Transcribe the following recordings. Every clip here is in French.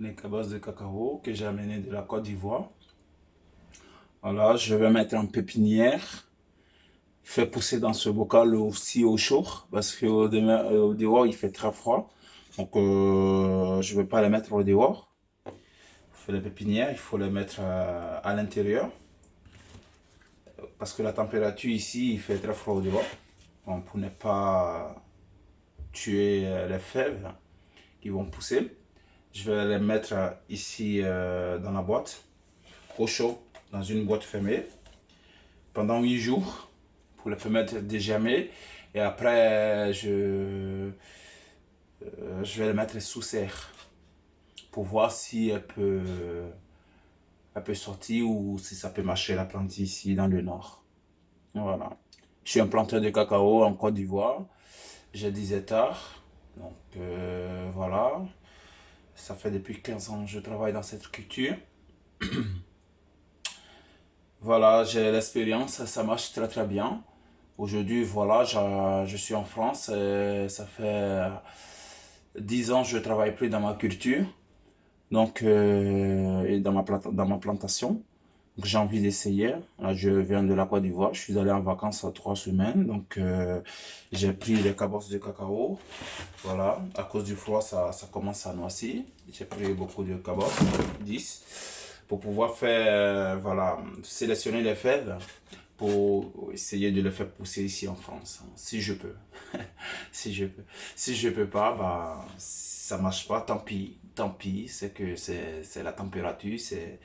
les cabosses de cacao que j'ai amenées de la Côte d'Ivoire. Voilà, je vais mettre en pépinière. Fait pousser dans ce bocal aussi au chaud parce qu'au dehors il fait très froid. Donc je ne vais pas les mettre au dehors. Fait les pépinières, il faut les mettre à l'intérieur. Parce que la température ici, il fait très froid au dehors. Donc, pour ne pas tuer les fèves qui vont pousser, je vais les mettre ici dans la boîte, au chaud, dans une boîte fermée, pendant 8 jours, pour les permettre de germer. Et après, je vais les mettre sous serre, pour voir si elle peut sortir ou si ça peut marcher la plante ici dans le nord. Voilà. Je suis un planteur de cacao en Côte d'Ivoire. J'ai 10 hectares. Donc voilà. Ça fait depuis 15 ans que je travaille dans cette culture. Voilà, j'ai l'expérience, ça marche très très bien. Aujourd'hui, voilà, je suis en France. Et ça fait 10 ans que je ne travaille plus dans ma culture. Donc, et dans ma plantation. Donc, j'ai envie d'essayer. Là, je viens de la Côte d'Ivoire. Je suis allé en vacances à 3 semaines. Donc, j'ai pris les cabosses de cacao. Voilà. À cause du froid, ça commence à noircir. J'ai pris beaucoup de cabosses, 10, pour pouvoir faire, voilà, sélectionner les fèves pour essayer de les faire pousser ici en France, si je peux. Si je peux. Si je peux pas, bah, ça marche pas, tant pis. Tant pis, c'est que c'est la température, c'est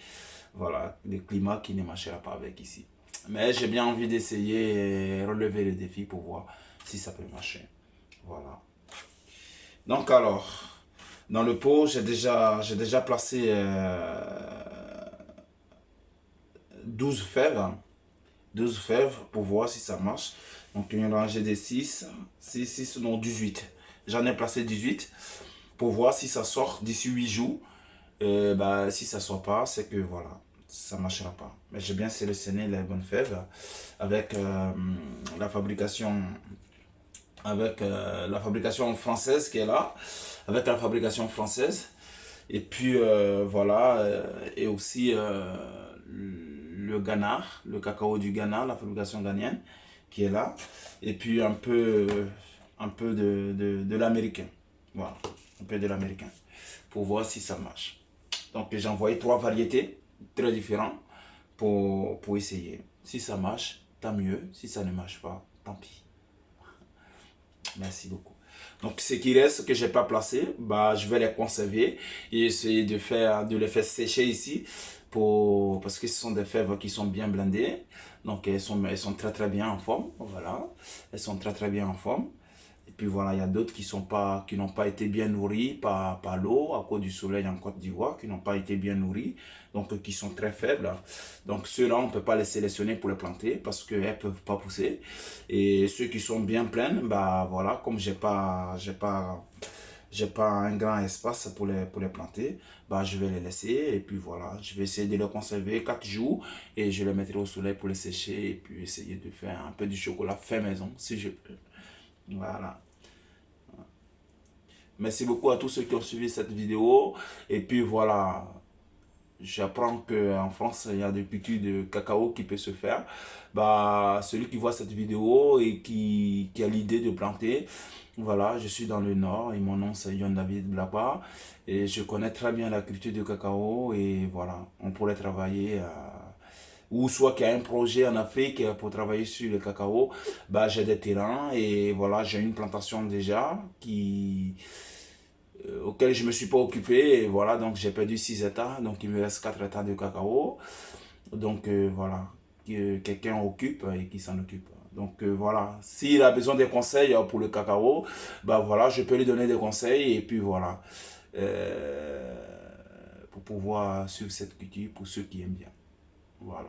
voilà, le climat qui ne marchera pas avec ici. Mais j'ai bien envie d'essayer et relever le défi pour voir si ça peut marcher. Voilà. Donc alors, dans le pot, j'ai déjà placé 12 fèves. 12 fèves pour voir si ça marche. Donc une rangée de 6 non 18. J'en ai placé 18 pour voir si ça sort d'ici 8 jours. Bah, si ça ne sort pas, c'est que voilà, ça ne marchera pas. Mais j'ai bien sélectionné les bonnes fèves avec la fabrication la fabrication française qui est là, avec la fabrication française. Et puis voilà, et aussi le Ghana, le cacao du Ghana, la fabrication ghanéenne qui est là. Et puis un peu de l'américain. Voilà, un peu de l'américain. Pour voir si ça marche. Donc j'ai envoyé 3 variétés très différentes pour essayer. Si ça marche, tant mieux. Si ça ne marche pas, tant pis. Merci beaucoup. Donc ce qui reste que j'ai pas placé, bah je vais les conserver et essayer de les faire sécher ici parce que ce sont des fèves qui sont bien blindées. Donc elles sont très très bien en forme. Voilà, elles sont très très bien en forme. Et puis voilà, il y a d'autres qui n'ont pas été bien nourris par l'eau à cause du soleil en Côte d'Ivoire, qui n'ont pas été bien nourris, donc qui sont très faibles. Donc ceux-là, on ne peut pas les sélectionner pour les planter parce qu'elles ne peuvent pas pousser. Et ceux qui sont bien pleines, bah voilà, comme j'ai pas un grand espace pour les planter, bah je vais les laisser et puis voilà, je vais essayer de les conserver 4 jours et je les mettrai au soleil pour les sécher et puis essayer de faire un peu du chocolat fait maison si je peux. Voilà. Merci beaucoup à tous ceux qui ont suivi cette vidéo. Et puis voilà, j'apprends qu'en France, il y a des cultures de cacao qui peut se faire. Bah, celui qui voit cette vidéo et qui a l'idée de planter, voilà, je suis dans le nord et mon nom c'est Yon David Blapa. Et je connais très bien la culture du cacao et voilà, on pourrait travailler ou soit qu'il y a un projet en Afrique pour travailler sur le cacao, bah, j'ai des terrains et voilà, j'ai une plantation déjà auquel je ne me suis pas occupé. Et voilà, donc j'ai perdu 6 hectares, donc il me reste 4 hectares de cacao. Donc voilà, que quelqu'un occupe et qui s'en occupe. Donc voilà, s'il a besoin des conseils pour le cacao, bah voilà, je peux lui donner des conseils et puis voilà, pour pouvoir suivre cette culture pour ceux qui aiment bien. Voilà.